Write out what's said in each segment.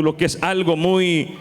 lo que es algo muy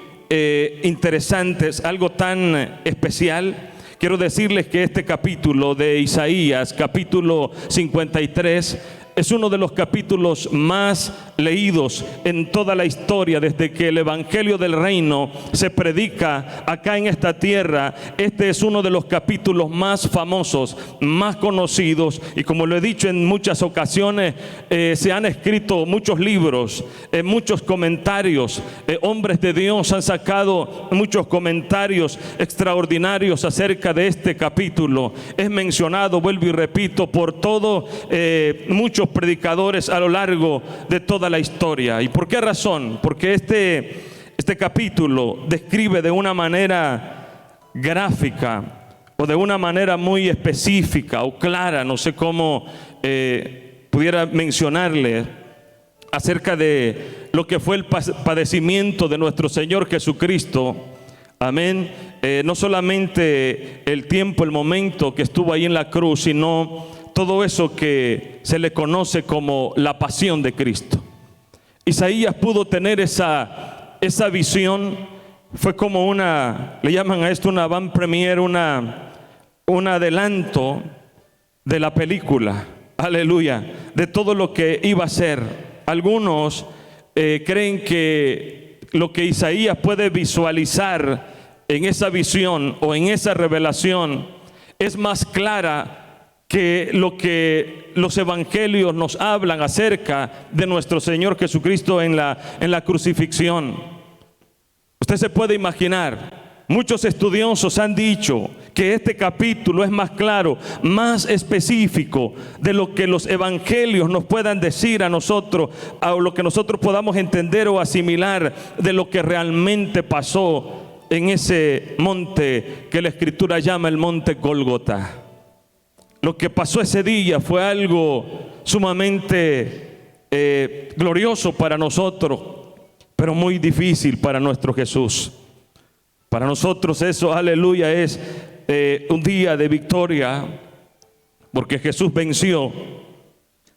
interesante, es algo tan especial. Quiero decirles que este capítulo de Isaías, capítulo 53, es uno de los capítulos más leídos en toda la historia. Desde que el Evangelio del Reino se predica acá en esta tierra, este es uno de los capítulos más famosos, más conocidos, y como lo he dicho en muchas ocasiones, se han escrito muchos libros, muchos comentarios, hombres de Dios han sacado muchos comentarios extraordinarios acerca de este capítulo. Es mencionado, vuelvo y repito, por todo muchos predicadores a lo largo de toda la historia. ¿Y por qué razón? Porque este capítulo describe de una manera gráfica o de una manera muy específica o clara, no sé cómo pudiera mencionarle, acerca de lo que fue el padecimiento de nuestro Señor Jesucristo. Amén. No solamente el tiempo, el momento que estuvo ahí en la cruz, sino todo eso que se le conoce como la pasión de Cristo. Isaías pudo tener esa visión. Fue como le llaman a esto una avant premiere, un adelanto de la película, aleluya, de todo lo que iba a ser. Algunos creen que lo que Isaías puede visualizar en esa visión o en esa revelación es más clara que lo que los evangelios nos hablan acerca de nuestro Señor Jesucristo en la crucifixión. Usted se puede imaginar, muchos estudiosos han dicho que este capítulo es más claro, más específico de lo que los evangelios nos puedan decir a nosotros, a lo que nosotros podamos entender o asimilar de lo que realmente pasó en ese monte que la Escritura llama el monte Gólgota. Lo que pasó ese día fue algo sumamente glorioso para nosotros, pero muy difícil para nuestro Jesús. Para nosotros eso, aleluya, es un día de victoria, porque Jesús venció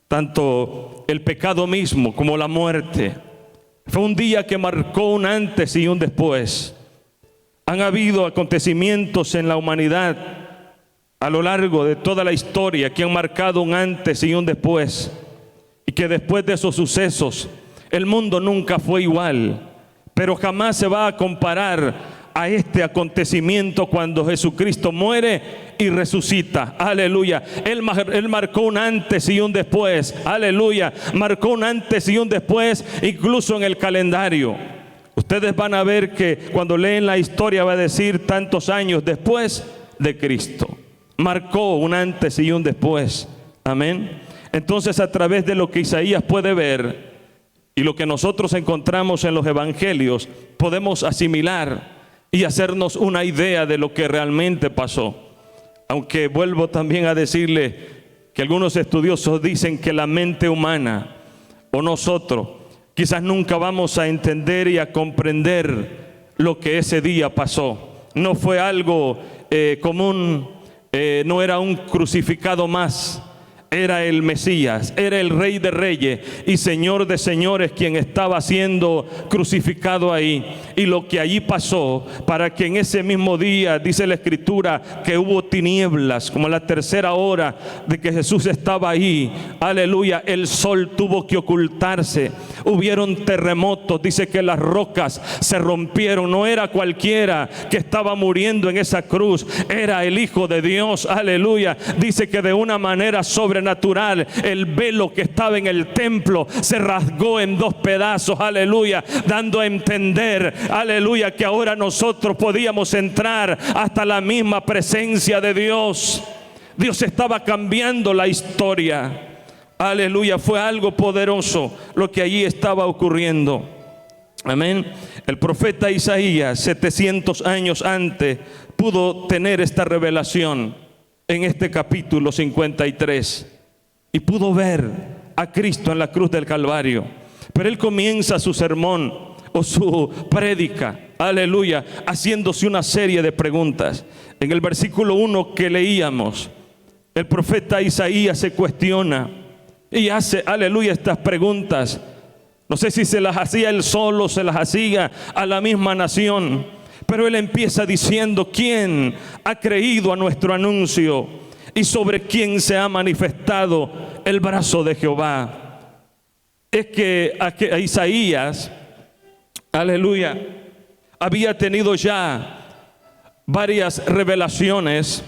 tanto el pecado mismo como la muerte. Fue un día que marcó un antes y un después. Han habido acontecimientos en la humanidad a lo largo de toda la historia que han marcado un antes y un después, y que después de esos sucesos el mundo nunca fue igual, pero jamás se va a comparar a este acontecimiento cuando Jesucristo muere y resucita. Aleluya. Él marcó un antes y un después. Aleluya. Marcó un antes y un después, incluso en el calendario. Ustedes van a ver que cuando leen la historia va a decir tantos años después de Cristo. Marcó un antes y un después. Amén. Entonces, a través de lo que Isaías puede ver y lo que nosotros encontramos en los evangelios, podemos asimilar y hacernos una idea de lo que realmente pasó. Aunque vuelvo también a decirle que algunos estudiosos dicen que la mente humana o nosotros quizás nunca vamos a entender y a comprender lo que ese día pasó. No fue algo común. No era un crucificado más, era el Mesías, era el Rey de Reyes y Señor de Señores quien estaba siendo crucificado ahí. Y lo que allí pasó, para que en ese mismo día, dice la Escritura, que hubo tinieblas, como a la tercera hora de que Jesús estaba ahí, aleluya, el sol tuvo que ocultarse, hubieron terremotos, dice que las rocas se rompieron. No era cualquiera que estaba muriendo en esa cruz, era el Hijo de Dios, aleluya. Dice que de una manera sobrenatural el velo que estaba en el templo se rasgó en dos pedazos, aleluya, dando a entender, aleluya, que ahora nosotros podíamos entrar hasta la misma presencia de Dios. Dios estaba cambiando la historia, aleluya. Fue algo poderoso lo que allí estaba ocurriendo. Amén. El profeta Isaías, 700 años antes, pudo tener esta revelación en este capítulo 53 y pudo ver a Cristo en la cruz del Calvario. Pero él comienza su sermón o su prédica, aleluya, haciéndose una serie de preguntas. En el versículo 1 que leíamos, el profeta Isaías se cuestiona y hace, aleluya, estas preguntas. No sé si se las hacía él solo, se las hacía a la misma nación. Pero él empieza diciendo: ¿quién ha creído a nuestro anuncio? Y sobre quién se ha manifestado el brazo de Jehová. Es que a Isaías, aleluya, había tenido ya varias revelaciones,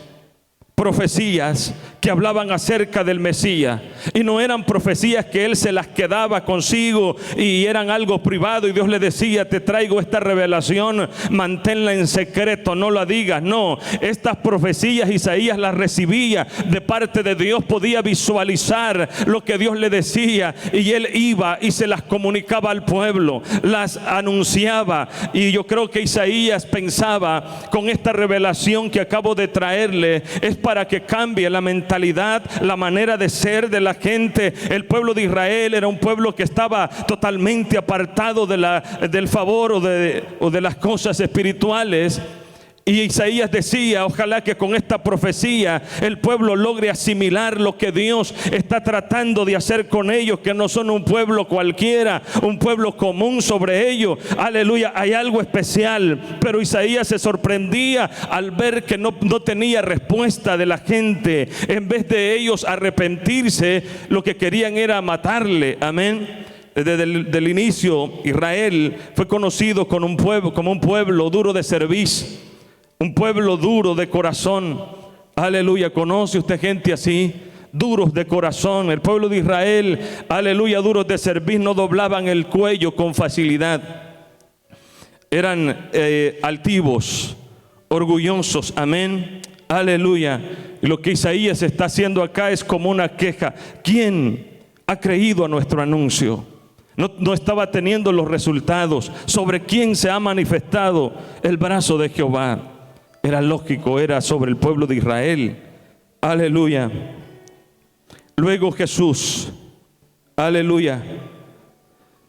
profecías que hablaban acerca del Mesías, y no eran profecías que él se las quedaba consigo y eran algo privado y Dios le decía: te traigo esta revelación, manténla en secreto, no la digas. No, estas profecías Isaías las recibía de parte de Dios, podía visualizar lo que Dios le decía y él iba y se las comunicaba al pueblo, las anunciaba. Y yo creo que Isaías pensaba: con esta revelación que acabo de traerle es para que cambie la mentalidad, la manera de ser de la gente. El pueblo de Israel era un pueblo que estaba totalmente apartado del favor o de las cosas espirituales. Y Isaías decía: ojalá que con esta profecía el pueblo logre asimilar lo que Dios está tratando de hacer con ellos, que no son un pueblo cualquiera, un pueblo común sobre ellos. Aleluya, hay algo especial. Pero Isaías se sorprendía al ver que no tenía respuesta de la gente. En vez de ellos arrepentirse, lo que querían era matarle. Amén. Desde el inicio, Israel fue conocido como un pueblo duro de cerviz, un pueblo duro de corazón. Aleluya. ¿Conoce usted gente así? Duros de corazón. El pueblo de Israel, aleluya, duros de cerviz, no doblaban el cuello con facilidad. Eran altivos, orgullosos. Amén. Aleluya. Y lo que Isaías está haciendo acá es como una queja. ¿Quién ha creído a nuestro anuncio? No estaba teniendo los resultados. ¿Sobre quién se ha manifestado el brazo de Jehová? Era lógico, era sobre el pueblo de Israel. Aleluya. Luego Jesús, aleluya,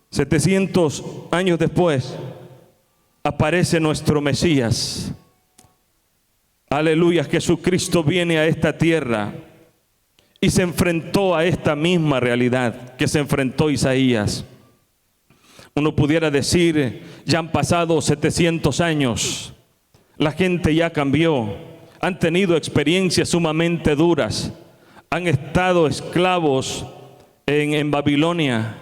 700 años después, aparece nuestro Mesías. Aleluya. Jesucristo viene a esta tierra y se enfrentó a esta misma realidad que se enfrentó Isaías. Uno pudiera decir: ya han pasado 700 años. La gente ya cambió, han tenido experiencias sumamente duras, han estado esclavos en Babilonia,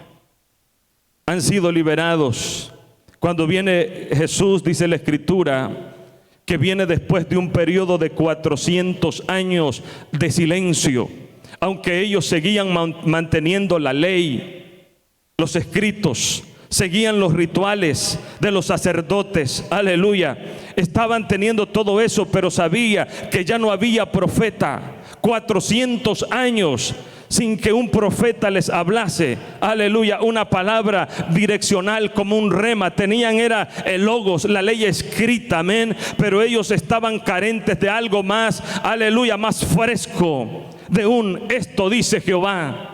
han sido liberados. Cuando viene Jesús, dice la Escritura, que viene después de un periodo de 400 años de silencio, aunque ellos seguían manteniendo la ley, los escritos, seguían los rituales de los sacerdotes. Aleluya. Estaban teniendo todo eso, pero sabía que ya no había profeta. 400 años sin que un profeta les hablase. Aleluya. Una palabra direccional como un rema. Tenían era el logos, la ley escrita. Amén. Pero ellos estaban carentes de algo más. Aleluya. Más fresco. De esto dice Jehová.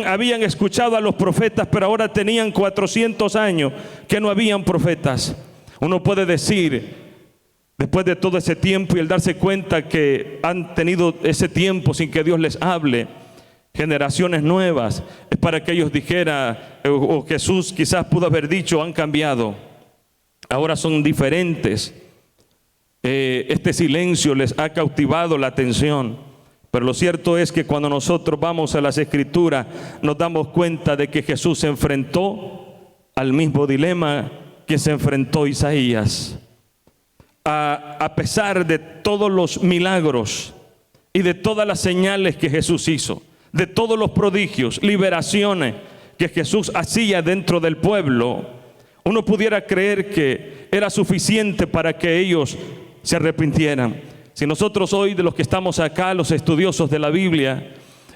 Habían escuchado a los profetas, pero ahora tenían 400 años que no habían profetas. Uno puede decir, después de todo ese tiempo y el darse cuenta que han tenido ese tiempo sin que Dios les hable, generaciones nuevas, es para que ellos dijeran, o Jesús quizás pudo haber dicho: han cambiado, ahora son diferentes. Este silencio les ha cautivado la atención. Pero lo cierto es que cuando nosotros vamos a las Escrituras, nos damos cuenta de que Jesús se enfrentó al mismo dilema que se enfrentó Isaías. A pesar de todos los milagros y de todas las señales que Jesús hizo, de todos los prodigios, liberaciones que Jesús hacía dentro del pueblo, uno pudiera creer que era suficiente para que ellos se arrepintieran. Si nosotros hoy, de los que estamos acá, los estudiosos de la Biblia,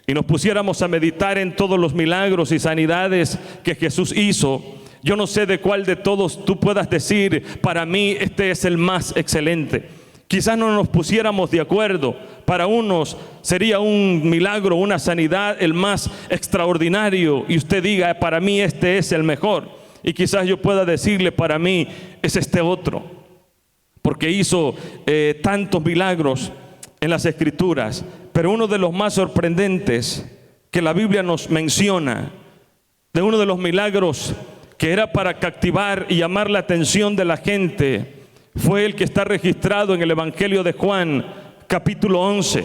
y nos pusiéramos a meditar en todos los milagros y sanidades que Jesús hizo, yo no sé de cuál de todos tú puedas decir: para mí este es el más excelente. Quizás no nos pusiéramos de acuerdo. Para unos sería un milagro, una sanidad, el más extraordinario, y usted diga: para mí este es el mejor. Y quizás yo pueda decirle: para mí es este otro, porque hizo tantos milagros en las Escrituras. Pero uno de los más sorprendentes que la Biblia nos menciona de uno de los milagros que era para captivar y llamar la atención de la gente, fue el que está registrado en el Evangelio de Juan, capítulo 11.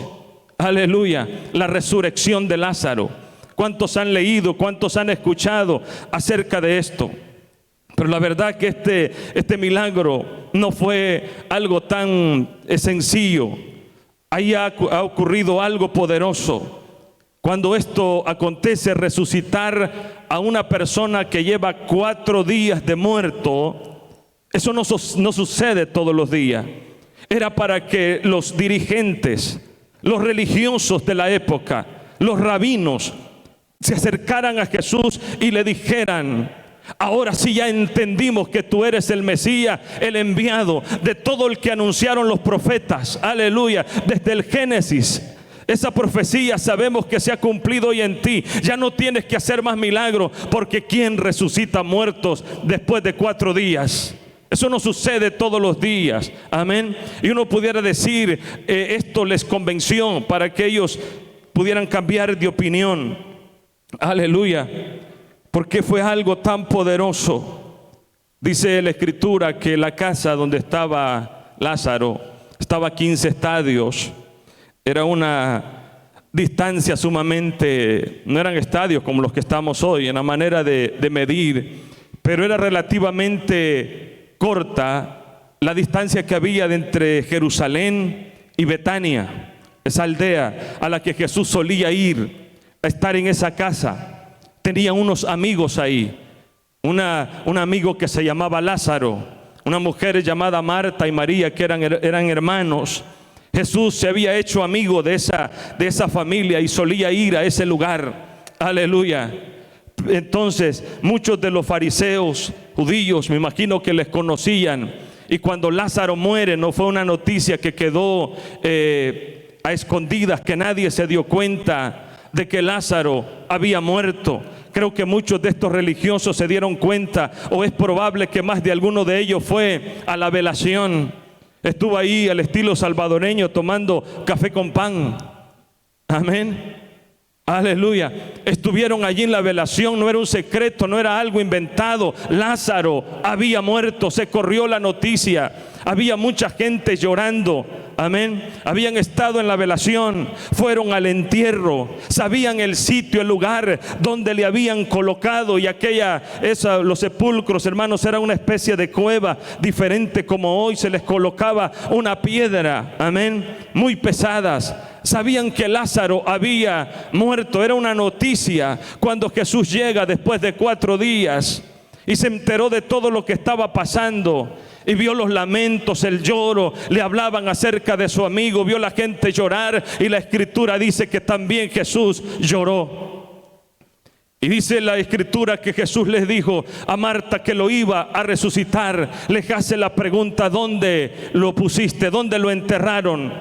Aleluya, la resurrección de Lázaro. ¿Cuántos han leído, cuántos han escuchado acerca de esto? Pero la verdad que este milagro no fue algo tan sencillo. Ahí ha ocurrido algo poderoso. Cuando esto acontece, resucitar a una persona que lleva 4 días de muerto, eso no sucede todos los días. Era para que los dirigentes, los religiosos de la época, los rabinos, se acercaran a Jesús y le dijeran: ahora sí ya entendimos que tú eres el Mesías, el enviado de todo el que anunciaron los profetas. Aleluya, desde el Génesis. Esa profecía sabemos que se ha cumplido hoy en ti. Ya no tienes que hacer más milagros, porque ¿quién resucita muertos después de 4 días? Eso no sucede todos los días. Amén. Y uno pudiera decir, esto les convenció para que ellos pudieran cambiar de opinión. Aleluya. Porque fue algo tan poderoso. Dice la Escritura que la casa donde estaba Lázaro estaba a 15 estadios. Era una distancia sumamente, no eran estadios como los que estamos hoy en la manera de medir, pero era relativamente corta la distancia que había de entre Jerusalén y Betania, esa aldea a la que Jesús solía ir a estar en esa casa. Tenía unos amigos ahí, un amigo que se llamaba Lázaro, una mujer llamada Marta y María que eran hermanos. Jesús se había hecho amigo de esa familia y solía ir a ese lugar. Aleluya. Entonces muchos de los fariseos judíos, me imagino que les conocían, y cuando Lázaro muere no fue una noticia que quedó a escondidas, que nadie se dio cuenta de que Lázaro había muerto. Creo que muchos de estos religiosos se dieron cuenta, o es probable que más de alguno de ellos fue a la velación. Estuvo ahí al estilo salvadoreño tomando café con pan. Amén. Aleluya. Estuvieron allí en la velación, no era un secreto, no era algo inventado. Lázaro había muerto, se corrió la noticia. Había mucha gente llorando. Amén. Habían estado en la velación, fueron al entierro, sabían el sitio, el lugar donde le habían colocado, y los sepulcros, hermanos, era una especie de cueva diferente como hoy. Se les colocaba una piedra, amén, muy pesadas. Sabían que Lázaro había muerto. Era una noticia cuando Jesús llega después de 4 días y se enteró de todo lo que estaba pasando. Y vio los lamentos, el lloro, le hablaban acerca de su amigo, vio la gente llorar, y la Escritura dice que también Jesús lloró. Y dice la Escritura que Jesús les dijo a Marta que lo iba a resucitar. Les hace la pregunta: ¿dónde lo pusiste? ¿Dónde lo enterraron?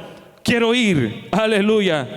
Quiero ir, aleluya,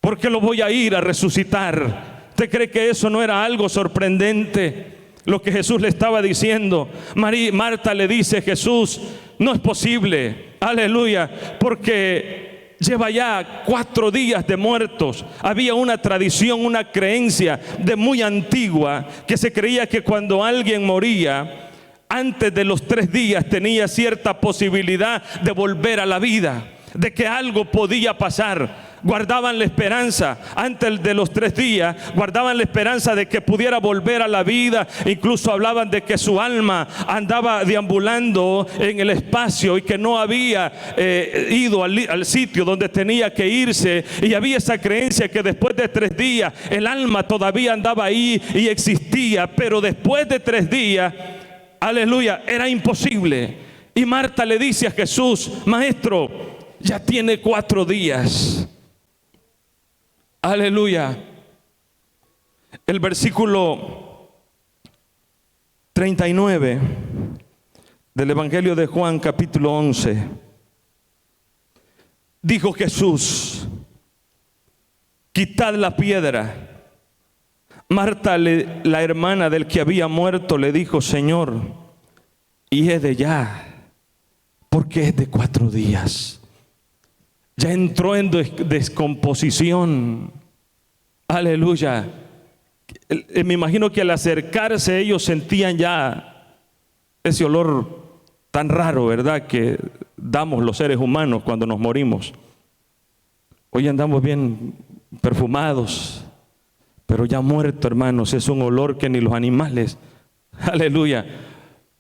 porque lo voy a ir a resucitar. ¿Usted cree que eso no era algo sorprendente? Lo que Jesús le estaba diciendo. Marta le dice: Jesús, no es posible, aleluya, porque lleva ya 4 días de muertos. Había una tradición, una creencia de muy antigua, que se creía que cuando alguien moría, antes de los 3 días tenía cierta posibilidad de volver a la vida, de que algo podía pasar. Guardaban la esperanza, antes de los 3 días, guardaban la esperanza de que pudiera volver a la vida. Incluso hablaban de que su alma andaba deambulando en el espacio y que no había ido al sitio donde tenía que irse. Y había esa creencia que después de 3 días el alma todavía andaba ahí y existía, pero después de 3 días, aleluya, era imposible. Y Marta le dice a Jesús: Maestro, ya tiene 4 días. Aleluya. El versículo 39 del Evangelio de Juan, capítulo 11. Dijo Jesús: quitad la piedra. Marta, la hermana del que había muerto, le dijo: Señor, y es de ya, porque es de 4 días. Ya entró en descomposición. Aleluya. Me imagino que al acercarse ellos sentían ya ese olor tan raro, ¿verdad?, que damos los seres humanos cuando nos morimos. Hoy andamos bien perfumados, pero ya muerto, hermanos, es un olor que ni los animales, aleluya,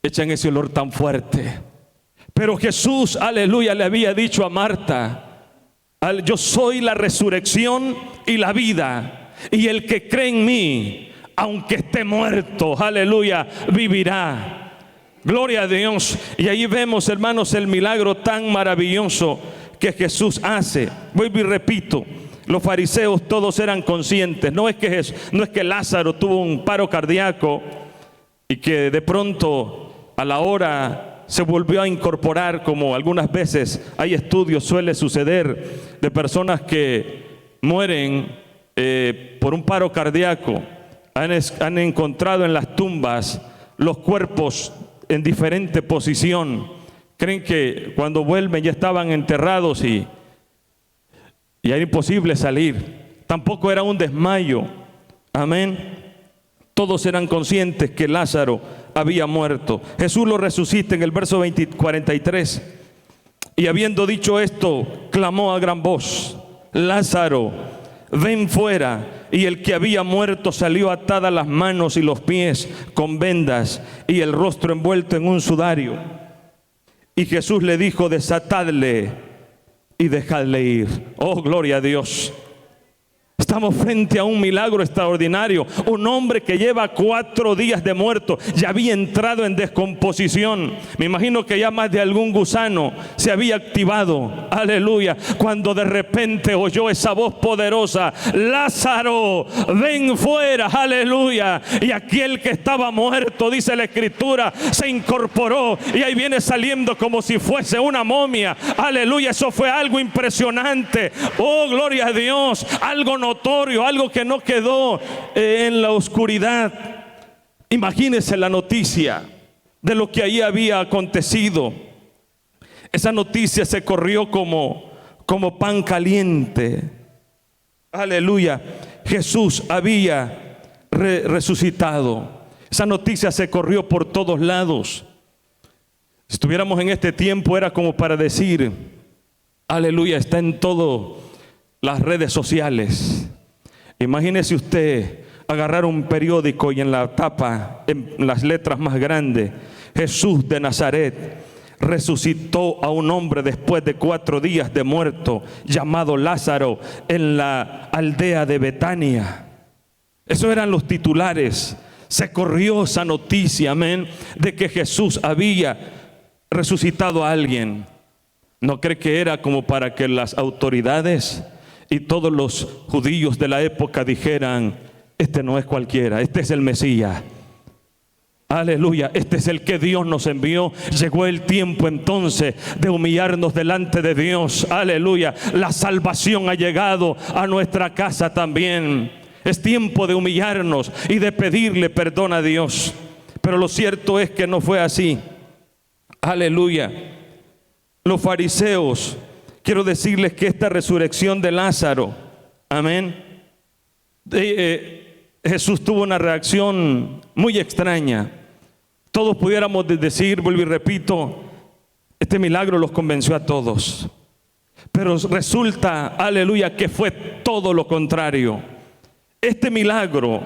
echan ese olor tan fuerte. Pero Jesús, aleluya, le había dicho a Marta: yo soy la resurrección y la vida, y el que cree en mí, aunque esté muerto, aleluya, vivirá. Gloria a Dios. Y ahí vemos, hermanos, el milagro tan maravilloso que Jesús hace. Vuelvo y repito, los fariseos todos eran conscientes. No es que Lázaro tuvo un paro cardíaco y que de pronto a la hora se volvió a incorporar, como algunas veces hay estudios, suele suceder, de personas que mueren por un paro cardíaco. Han encontrado en las tumbas los cuerpos en diferente posición. Creen que cuando vuelven ya estaban enterrados y era imposible salir. Tampoco era un desmayo. Amén. Todos eran conscientes que Lázaro había muerto. Jesús lo resucita en el verso 43. Y habiendo dicho esto, clamó a gran voz: Lázaro, ven fuera. Y el que había muerto salió, atadas las manos y los pies con vendas y el rostro envuelto en un sudario. Y Jesús le dijo: desatadle y dejadle ir. Oh, gloria a Dios. Estamos frente a un milagro extraordinario. Un hombre que lleva 4 días de muerto, ya había entrado en descomposición. Me imagino que ya más de algún gusano se había activado. Aleluya. Cuando de repente oyó esa voz poderosa: Lázaro, ven fuera. Aleluya. Y aquel que estaba muerto, dice la Escritura, se incorporó y ahí viene saliendo como si fuese una momia. Aleluya. Eso fue algo impresionante. Oh, gloria a Dios. Algo notorio, algo que no quedó en la oscuridad. Imagínense la noticia de lo que ahí había acontecido. Esa noticia se corrió como pan caliente. Aleluya. Jesús había resucitado. Esa noticia se corrió por todos lados. Si estuviéramos en este tiempo, era como para decir: aleluya, está en todo las redes sociales. Imagínese usted agarrar un periódico y en la tapa, en las letras más grandes: Jesús de Nazaret resucitó a un hombre después de 4 días de muerto, llamado Lázaro, en la aldea de Betania. Esos eran los titulares. Se corrió esa noticia, amén, de que Jesús había resucitado a alguien. ¿No cree que era como para que las autoridades y todos los judíos de la época dijeran: este no es cualquiera, este es el Mesías? Aleluya, este es el que Dios nos envió. Llegó el tiempo entonces de humillarnos delante de Dios. Aleluya, la salvación ha llegado a nuestra casa también. Es tiempo de humillarnos y de pedirle perdón a Dios. Pero lo cierto es que no fue así. Aleluya. Los fariseos, quiero decirles que esta resurrección de Lázaro, amén, Jesús tuvo una reacción muy extraña. Todos pudiéramos decir, vuelvo y repito, este milagro los convenció a todos. Pero resulta, aleluya, que fue todo lo contrario. Este milagro,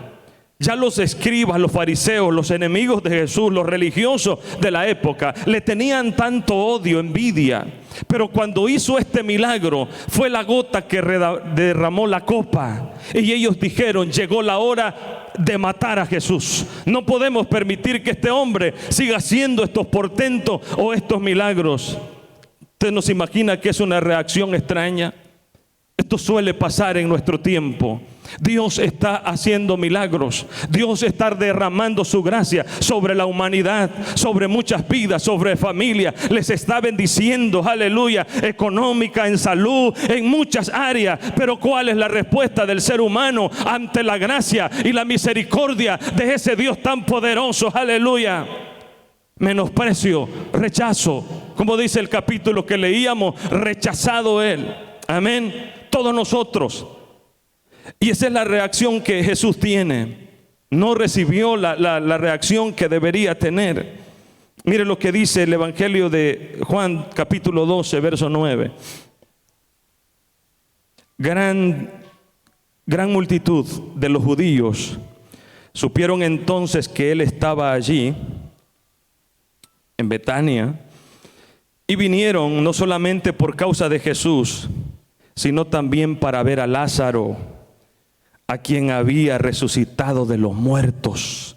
ya los escribas, los fariseos, los enemigos de Jesús, los religiosos de la época, le tenían tanto odio, envidia. Pero cuando hizo este milagro, fue la gota que derramó la copa. Y ellos dijeron: llegó la hora de matar a Jesús. No podemos permitir que este hombre siga haciendo estos portentos o estos milagros. ¿Usted no se imagina que es una reacción extraña? Esto suele pasar en nuestro tiempo. Dios está haciendo milagros. Dios está derramando su gracia sobre la humanidad, sobre muchas vidas, sobre familias. Les está bendiciendo, aleluya, económica, en salud, en muchas áreas. Pero ¿cuál es la respuesta del ser humano ante la gracia y la misericordia de ese Dios tan poderoso? Aleluya. Menosprecio, rechazo. Como dice el capítulo que leíamos, rechazado Él. Amén. Todos nosotros. Y esa es la reacción que Jesús tiene. No recibió la reacción que debería tener. Mire lo que dice el Evangelio de Juan, capítulo 12, verso 9. Gran multitud de los judíos supieron entonces que él estaba allí, en Betania, y vinieron no solamente por causa de Jesús, sino también para ver a Lázaro, a quien había resucitado de los muertos.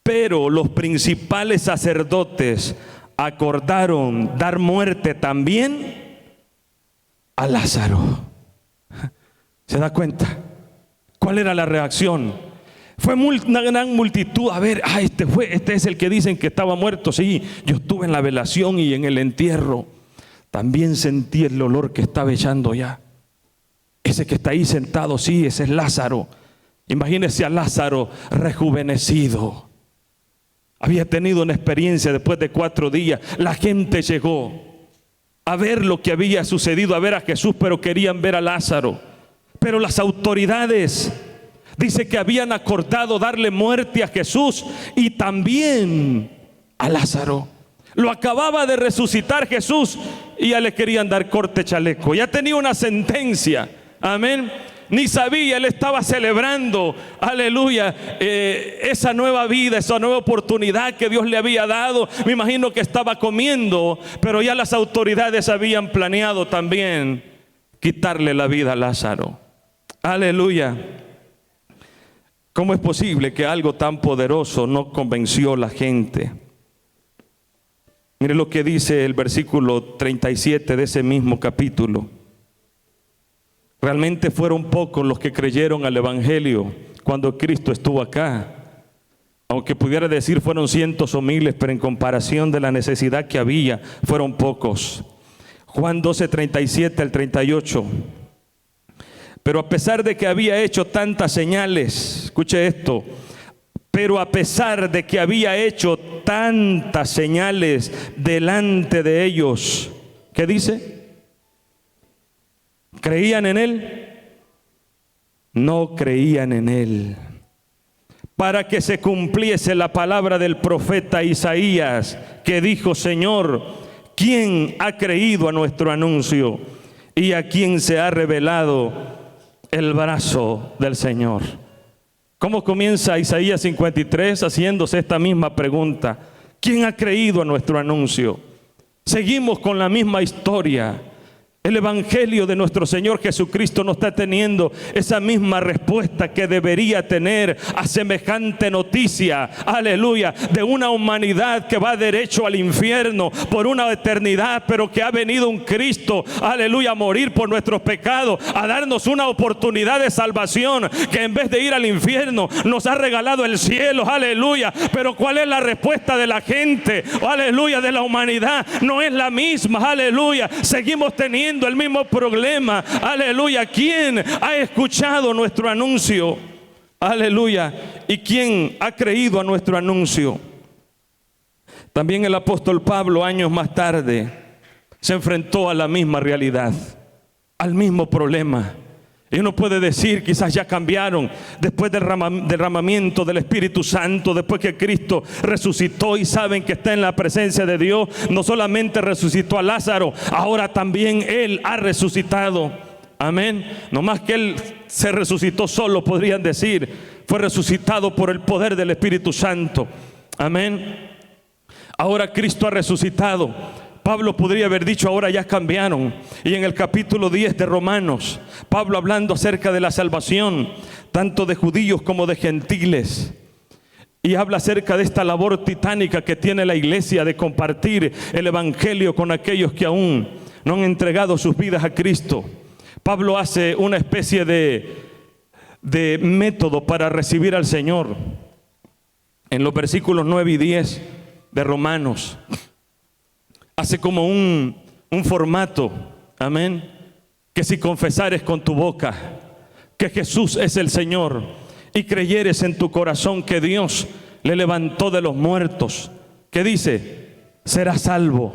Pero los principales sacerdotes acordaron dar muerte también a Lázaro. ¿Se da cuenta? ¿Cuál era la reacción? Fue una gran multitud. A ver, este es el que dicen que estaba muerto. Sí, yo estuve en la velación y en el entierro. También sentí el olor que estaba echando ya. Ese que está ahí sentado, sí, ese es Lázaro. Imagínese a Lázaro rejuvenecido. Había tenido una experiencia después de 4 días. La gente llegó a ver lo que había sucedido, a ver a Jesús, pero querían ver a Lázaro. Pero las autoridades dice que habían acordado darle muerte a Jesús y también a Lázaro. Lo acababa de resucitar Jesús y ya le querían dar corte chaleco. Ya tenía una sentencia. Amén. Ni sabía, él estaba celebrando, aleluya, esa nueva vida, esa nueva oportunidad que Dios le había dado. Me imagino que estaba comiendo, pero ya las autoridades habían planeado también quitarle la vida a Lázaro. Aleluya. ¿Cómo es posible que algo tan poderoso no convenció a la gente? Mire lo que dice el versículo 37 de ese mismo capítulo. Realmente fueron pocos los que creyeron al Evangelio cuando Cristo estuvo acá. Aunque pudiera decir fueron cientos o miles, pero en comparación de la necesidad que había, fueron pocos. Juan 12, 37 al 38. Pero a pesar de que había hecho tantas señales, escuche esto, pero a pesar de que había hecho tantas señales delante de ellos, ¿qué dice? ¿Creían en él? No creían en él. Para que se cumpliese la palabra del profeta Isaías, que dijo: Señor, ¿quién ha creído a nuestro anuncio? ¿Y a quién se ha revelado el brazo del Señor? ¿Cómo comienza Isaías 53? Haciéndose esta misma pregunta: ¿quién ha creído a nuestro anuncio? Seguimos con la misma historia. El Evangelio de nuestro Señor Jesucristo no está teniendo esa misma respuesta que debería tener a semejante noticia, aleluya, de una humanidad que va derecho al infierno por una eternidad, pero que ha venido un Cristo, aleluya, a morir por nuestros pecados, a darnos una oportunidad de salvación, que en vez de ir al infierno nos ha regalado el cielo, aleluya. Pero ¿cuál es la respuesta de la gente, aleluya, de la humanidad? No es la misma, aleluya. Seguimos teniendo el mismo problema, aleluya. ¿Quién ha escuchado nuestro anuncio? Aleluya. ¿Y quién ha creído a nuestro anuncio? También el apóstol Pablo, años más tarde, se enfrentó a la misma realidad, al mismo problema. Y uno puede decir, quizás ya cambiaron después del derramamiento del Espíritu Santo, después que Cristo resucitó y saben que está en la presencia de Dios. No solamente resucitó a Lázaro, ahora también Él ha resucitado. Amén. No más que Él se resucitó solo, podrían decir. Fue resucitado por el poder del Espíritu Santo. Amén. Ahora Cristo ha resucitado. Pablo podría haber dicho: ahora ya cambiaron. Y en el capítulo 10 de Romanos, Pablo, hablando acerca de la salvación, tanto de judíos como de gentiles, y habla acerca de esta labor titánica que tiene la iglesia de compartir el Evangelio con aquellos que aún no han entregado sus vidas a Cristo. Pablo hace una especie de método para recibir al Señor. En los versículos 9 y 10 de Romanos, hace como un formato, amén, que si confesares con tu boca que Jesús es el Señor y creyeres en tu corazón que Dios le levantó de los muertos, ¿qué dice? Serás salvo.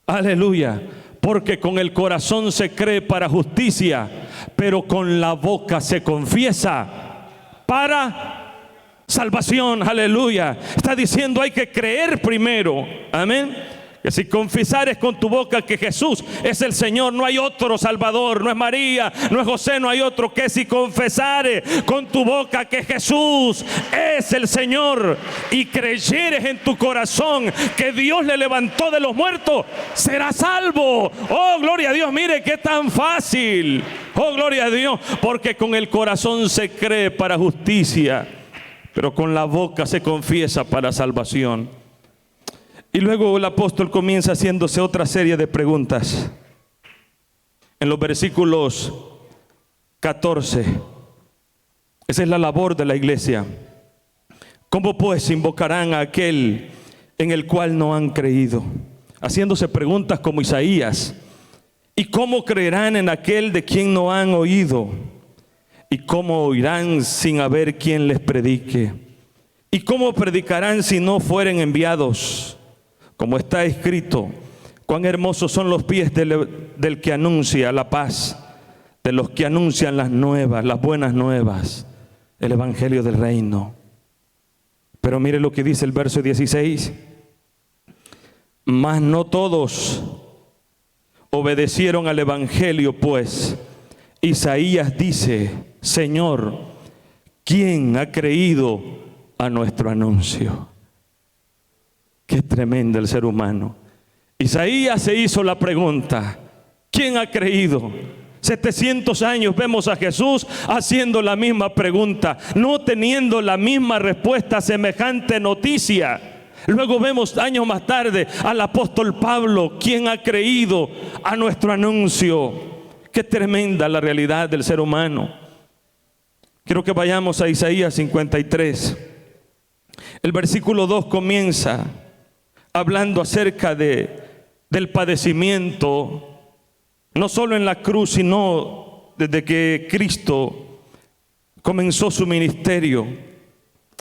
Aleluya. Porque con el corazón se cree para justicia, pero con la boca se confiesa para salvación. Aleluya. Está diciendo hay que creer primero. Amén. Que si confesares con tu boca que Jesús es el Señor, no hay otro Salvador, no es María, no es José, no hay otro. Que si confesares con tu boca que Jesús es el Señor y creyeres en tu corazón que Dios le levantó de los muertos, serás salvo. Oh, gloria a Dios, mire qué tan fácil. Oh, gloria a Dios, porque con el corazón se cree para justicia, pero con la boca se confiesa para salvación. Y luego el apóstol comienza haciéndose otra serie de preguntas. En los versículos 14, esa es la labor de la iglesia. ¿Cómo pues invocarán a aquel en el cual no han creído? Haciéndose preguntas como Isaías. ¿Y cómo creerán en aquel de quien no han oído? ¿Y cómo oirán sin haber quien les predique? ¿Y cómo predicarán si no fueren enviados? Como está escrito, cuán hermosos son los pies del que anuncia la paz, de los que anuncian las nuevas, las buenas nuevas, el evangelio del reino. Pero mire lo que dice el verso 16. Mas no todos obedecieron al evangelio, pues Isaías dice: Señor, ¿quién ha creído a nuestro anuncio? Qué tremendo el ser humano. Isaías se hizo la pregunta: ¿quién ha creído? 700 años vemos a Jesús haciendo la misma pregunta, no teniendo la misma respuesta a semejante noticia. Luego vemos años más tarde al apóstol Pablo: ¿quién ha creído a nuestro anuncio? Qué tremenda la realidad del ser humano. Quiero que vayamos a Isaías 53. El versículo 2 comienza hablando acerca del padecimiento, no solo en la cruz, sino desde que Cristo comenzó su ministerio.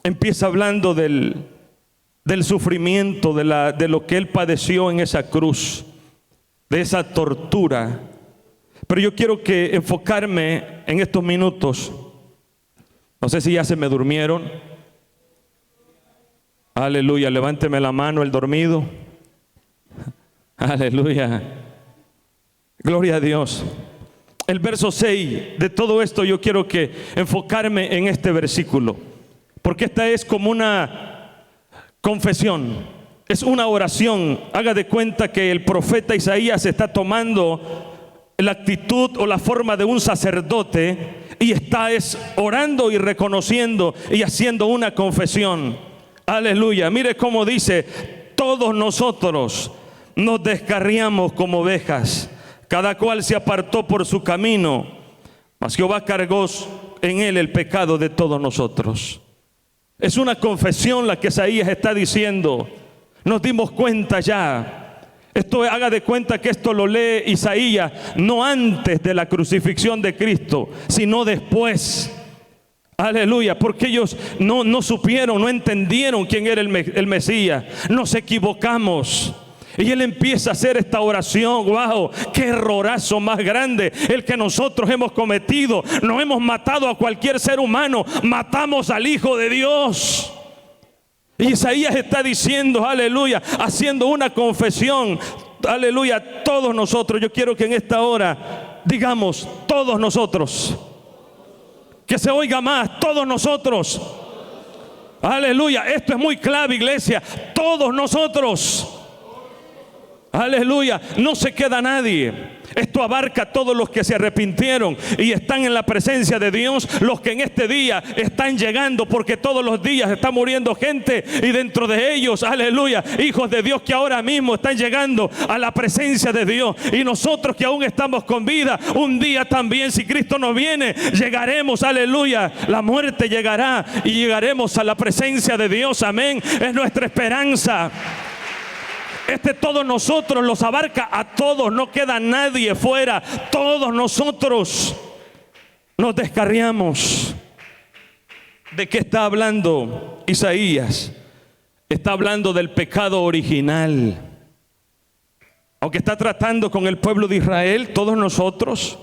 Empieza hablando del sufrimiento, de lo que Él padeció en esa cruz, de esa tortura. Pero yo quiero que enfocarme en estos minutos. No sé si ya se me durmieron. Aleluya, levánteme la mano el dormido. Aleluya. Gloria a Dios. El verso 6 de todo esto, yo quiero que enfocarme en este versículo, porque esta es como una confesión, es una oración. Haga de cuenta que el profeta Isaías está tomando la actitud o la forma de un sacerdote y está orando y reconociendo y haciendo una confesión. Aleluya, mire cómo dice: todos nosotros nos descarriamos como ovejas, cada cual se apartó por su camino, mas Jehová cargó en él el pecado de todos nosotros. Es una confesión la que Isaías está diciendo. Nos dimos cuenta ya. Esto, haga de cuenta que esto lo lee Isaías no antes de la crucifixión de Cristo, sino después. Aleluya, porque ellos no supieron, no entendieron quién era el Mesías. Nos equivocamos. Y Él empieza a hacer esta oración. ¡Wow! ¡Qué errorazo más grande el que nosotros hemos cometido! No hemos matado a cualquier ser humano, matamos al Hijo de Dios. Y Isaías está diciendo, aleluya, haciendo una confesión. Aleluya, todos nosotros. Yo quiero que en esta hora digamos: todos nosotros. Que se oiga más: todos nosotros. Aleluya, esto es muy clave, iglesia. Todos nosotros. Aleluya, no se queda nadie. Esto abarca a todos los que se arrepintieron y están en la presencia de Dios, los que en este día están llegando, porque todos los días está muriendo gente y dentro de ellos, aleluya, hijos de Dios que ahora mismo están llegando a la presencia de Dios. Y nosotros que aún estamos con vida, un día también, si Cristo nos viene, llegaremos, aleluya, la muerte llegará y llegaremos a la presencia de Dios. Amén, es nuestra esperanza. Todos nosotros los abarca a todos, no queda nadie fuera. Todos nosotros nos descarriamos. ¿De qué está hablando Isaías? Está hablando del pecado original. Aunque está tratando con el pueblo de Israel, todos nosotros,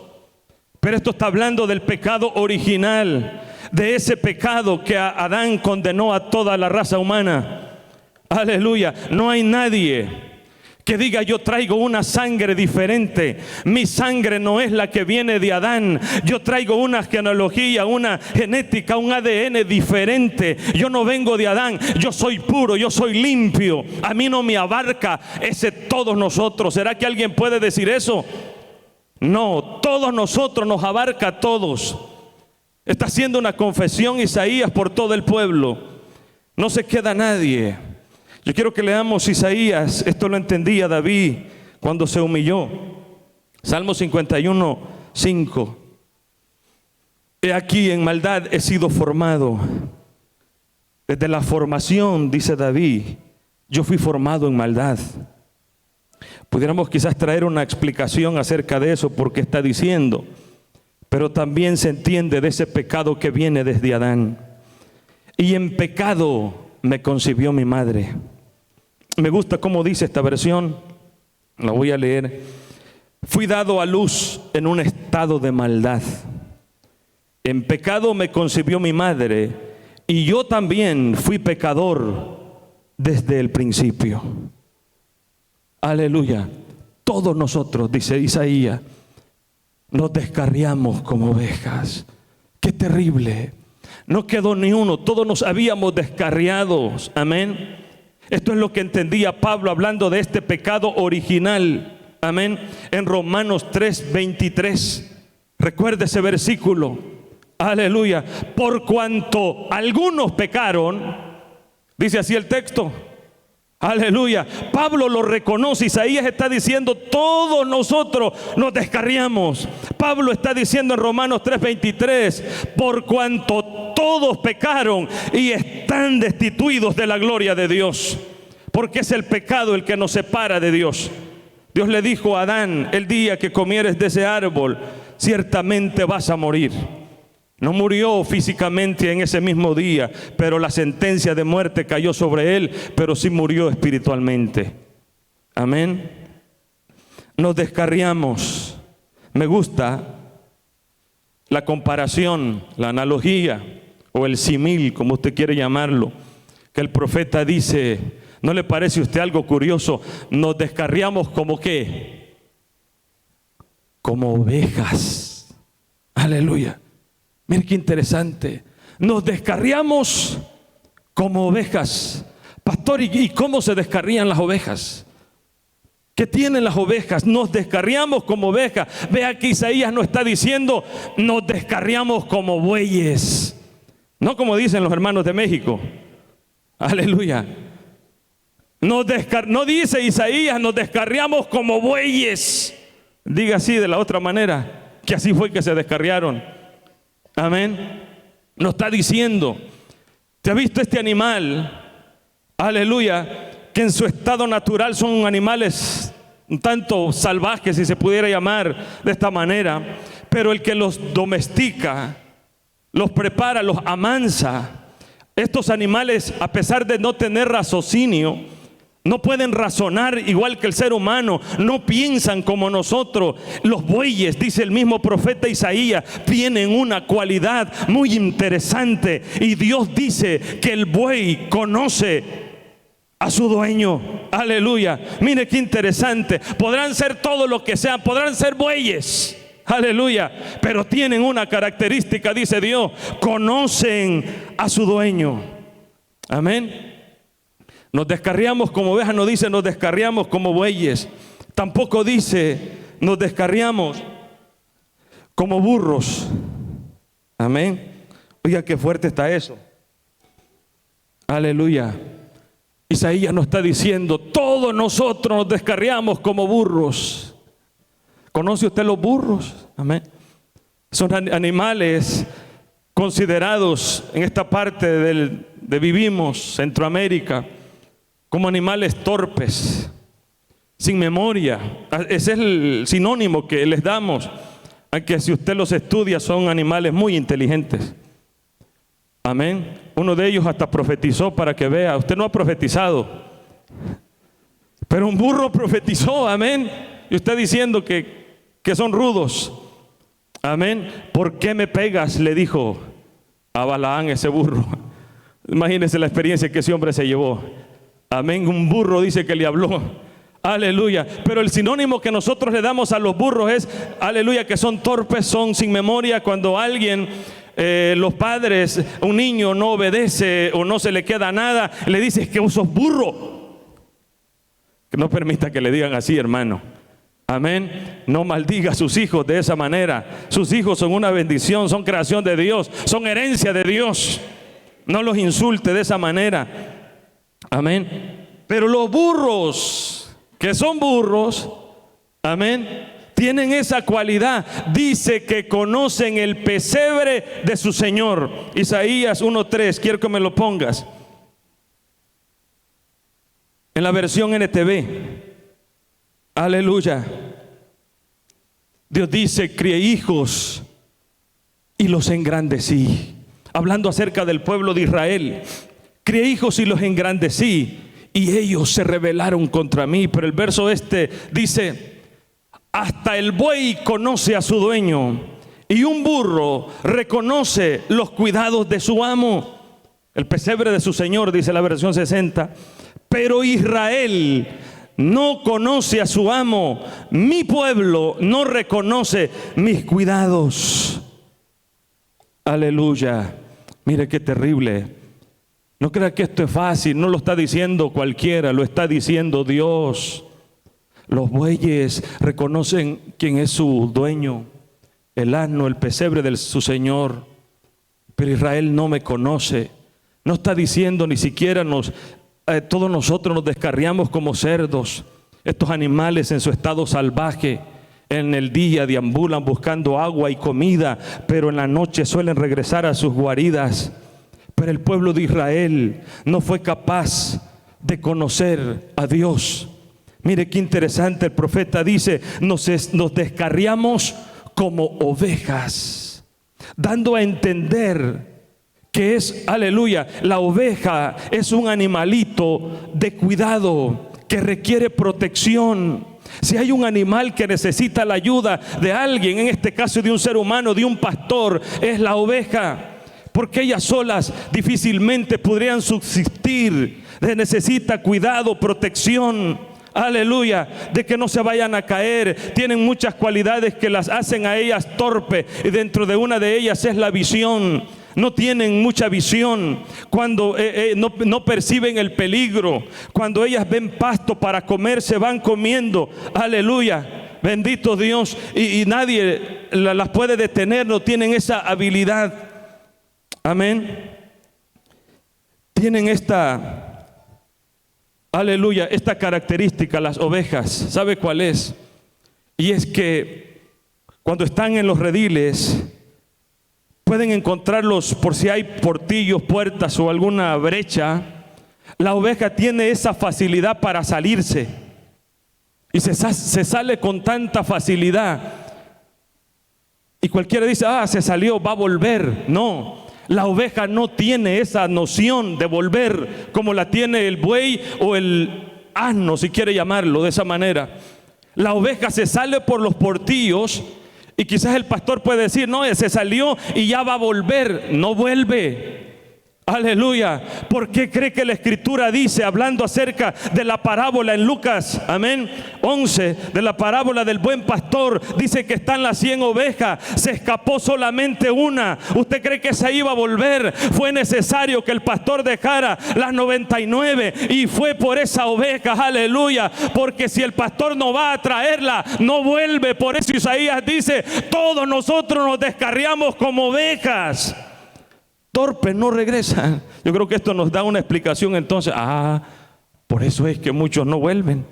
pero esto está hablando del pecado original. de ese pecado que a Adán condenó a toda la raza humana. Aleluya. No hay nadie que diga: yo traigo una sangre diferente. Mi sangre no es la que viene de Adán. Yo traigo una genealogía, una genética, un ADN diferente. Yo no vengo de Adán. Yo soy puro, yo soy limpio. A mí no me abarca ese todos nosotros. ¿Será que alguien puede decir eso? No, todos nosotros, nos abarca a todos. Está haciendo una confesión Isaías por todo el pueblo. No se queda nadie. Yo quiero que leamos Isaías. Esto lo entendía David cuando se humilló. Salmo 51, 5. He aquí, en maldad he sido formado. Desde la formación, dice David, yo fui formado en maldad. Pudiéramos quizás traer una explicación acerca de eso, porque está diciendo, pero también se entiende de ese pecado que viene desde Adán. Y en pecado me concibió mi madre. Me gusta cómo dice esta versión, la voy a leer. Fui dado a luz en un estado de maldad. En pecado me concibió mi madre, y yo también fui pecador desde el principio. Aleluya. Todos nosotros, dice Isaías, nos descarriamos como ovejas. Qué terrible. No quedó ni uno, todos nos habíamos descarriado. Amén. Esto es lo que entendía Pablo hablando de este pecado original. Amén. En Romanos 3:23. Recuerde ese versículo. Aleluya. Por cuanto algunos pecaron, dice así el texto. Aleluya. Pablo lo reconoce. Isaías está diciendo: todos nosotros nos descarriamos. Pablo está diciendo en Romanos 3:23: por cuanto todos pecaron y están destituidos de la gloria de Dios. Porque es el pecado el que nos separa de Dios. Dios le dijo a Adán: el día que comieres de ese árbol, ciertamente vas a morir. No murió físicamente en ese mismo día, pero la sentencia de muerte cayó sobre él, pero sí murió espiritualmente. Amén. Nos descarriamos. Me gusta la comparación, la analogía o el símil, como usted quiere llamarlo, que el profeta dice. ¿No le parece a usted algo curioso? Nos descarriamos como ¿qué? Como ovejas. Aleluya. Mire qué interesante. Nos descarriamos como ovejas. Pastor, ¿y cómo se descarrían las ovejas? ¿Qué tienen las ovejas? Nos descarriamos como ovejas. Vea que Isaías nos está diciendo: nos descarriamos como bueyes. No como dicen los hermanos de México. Aleluya. No dice Isaías: nos descarriamos como bueyes. Diga así de la otra manera, que así fue que se descarriaron. Amén. Nos está diciendo: ¿te ha visto este animal? Aleluya. Que en su estado natural son animales un tanto salvajes, si se pudiera llamar de esta manera. Pero el que los domestica, los prepara, los amansa. Estos animales, a pesar de no tener raciocinio, no pueden razonar igual que el ser humano, no piensan como nosotros. Los bueyes, dice el mismo profeta Isaías, tienen una cualidad muy interesante. Y Dios dice que el buey conoce a su dueño. Aleluya. Mire qué interesante. Podrán ser todo lo que sean, podrán ser bueyes. Aleluya. Pero tienen una característica, dice Dios: conocen a su dueño. Amén. Nos descarriamos como ovejas, no dice nos descarriamos como bueyes. Tampoco dice nos descarriamos como burros. Amén. Oiga, qué fuerte está eso. Aleluya. Isaías nos está diciendo: todos nosotros nos descarriamos como burros. ¿Conoce usted los burros? Amén. Son animales considerados en esta parte de vivimos, Centroamérica, como animales torpes, sin memoria. Ese es el sinónimo que les damos. Aunque si usted los estudia, son animales muy inteligentes. Amén. Uno de ellos hasta profetizó, para que vea. Usted no ha profetizado, pero un burro profetizó. Amén. Y usted diciendo que son rudos. Amén. ¿Por qué me pegas?, le dijo a Balaán, ese burro. Imagínense la experiencia que ese hombre se llevó. Amén, un burro dice que le habló. Aleluya. Pero el sinónimo que nosotros le damos a los burros es, aleluya, que son torpes, son sin memoria. Cuando alguien, los padres, un niño no obedece o no se le queda nada, le dices que sos burro. Que no permita que le digan así, hermano. Amén. No maldiga a sus hijos de esa manera. Sus hijos son una bendición, son creación de Dios, son herencia de Dios. No los insulte de esa manera. Amén. Pero los burros, que son burros, amén, tienen esa cualidad. Dice que conocen el pesebre de su Señor. Isaías 1:3, quiero que me lo pongas. En la versión NTV. Aleluya. Dios dice, crié hijos y los engrandecí. Hablando acerca del pueblo de Israel. Crié hijos y los engrandecí, y ellos se rebelaron contra mí. Pero el verso dice, hasta el buey conoce a su dueño, y un burro reconoce los cuidados de su amo. El pesebre de su Señor, dice la versión 60. Pero Israel no conoce a su amo, mi pueblo no reconoce mis cuidados. Aleluya. Mire qué terrible. No crea que esto es fácil, no lo está diciendo cualquiera, lo está diciendo Dios. Los bueyes reconocen quién es su dueño, el asno, el pesebre de su Señor. Pero Israel no me conoce. No está diciendo ni siquiera todos nosotros nos descarriamos como cerdos. Estos animales en su estado salvaje, en el día deambulan buscando agua y comida, pero en la noche suelen regresar a sus guaridas. Pero el pueblo de Israel no fue capaz de conocer a Dios. Mire qué interesante, el profeta dice, nos descarriamos como ovejas, dando a entender que es, aleluya, la oveja es un animalito de cuidado que requiere protección. Si hay un animal que necesita la ayuda de alguien, en este caso de un ser humano, de un pastor, es la oveja. Porque ellas solas difícilmente podrían subsistir. Necesita cuidado, protección. Aleluya, de que no se vayan a caer. Tienen muchas cualidades que las hacen a ellas torpes, y dentro de una de ellas es la visión. No tienen mucha visión. Cuando no perciben el peligro, cuando ellas ven pasto para comer, se van comiendo. Aleluya, bendito Dios. Y nadie las puede detener. No tienen esa habilidad. Amén. Tienen aleluya, esta característica las ovejas. ¿Sabe cuál es? Y es que cuando están en los rediles, pueden encontrarlos por si hay portillos, puertas o alguna brecha. La oveja tiene esa facilidad para salirse. Y se sale con tanta facilidad. Y cualquiera dice, se salió, va a volver. No. La oveja no tiene esa noción de volver como la tiene el buey o el asno, si quiere llamarlo de esa manera. La oveja se sale por los portillos y quizás el pastor puede decir, no, se salió y ya va a volver. No vuelve. Aleluya. ¿Por qué cree que la escritura dice, hablando acerca de la parábola en Lucas, amén, 11, de la parábola del buen pastor, dice que están las 100 ovejas, se escapó solamente una? ¿Usted cree que esa iba a volver? Fue necesario que el pastor dejara las 99 y fue por esa oveja. Aleluya. Porque si el pastor no va a traerla, no vuelve. Por eso Isaías dice, todos nosotros nos descarriamos como ovejas, torpes, no regresan. Yo creo que esto nos da una explicación entonces. Por eso es que muchos no vuelven.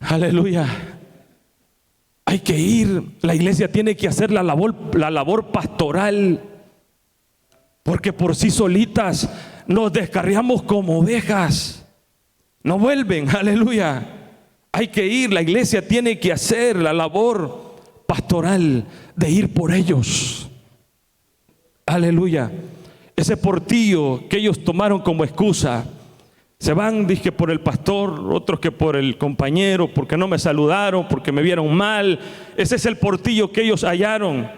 Aleluya. Hay que ir. La iglesia tiene que hacer la labor pastoral. Porque por sí solitas nos descarriamos como ovejas. No vuelven. Aleluya. Hay que ir. La iglesia tiene que hacer la labor pastoral de ir por ellos. Aleluya. Ese portillo que ellos tomaron como excusa, se van, dije, por el pastor, otros que por el compañero, porque no me saludaron, porque me vieron mal. Ese es el portillo que ellos hallaron.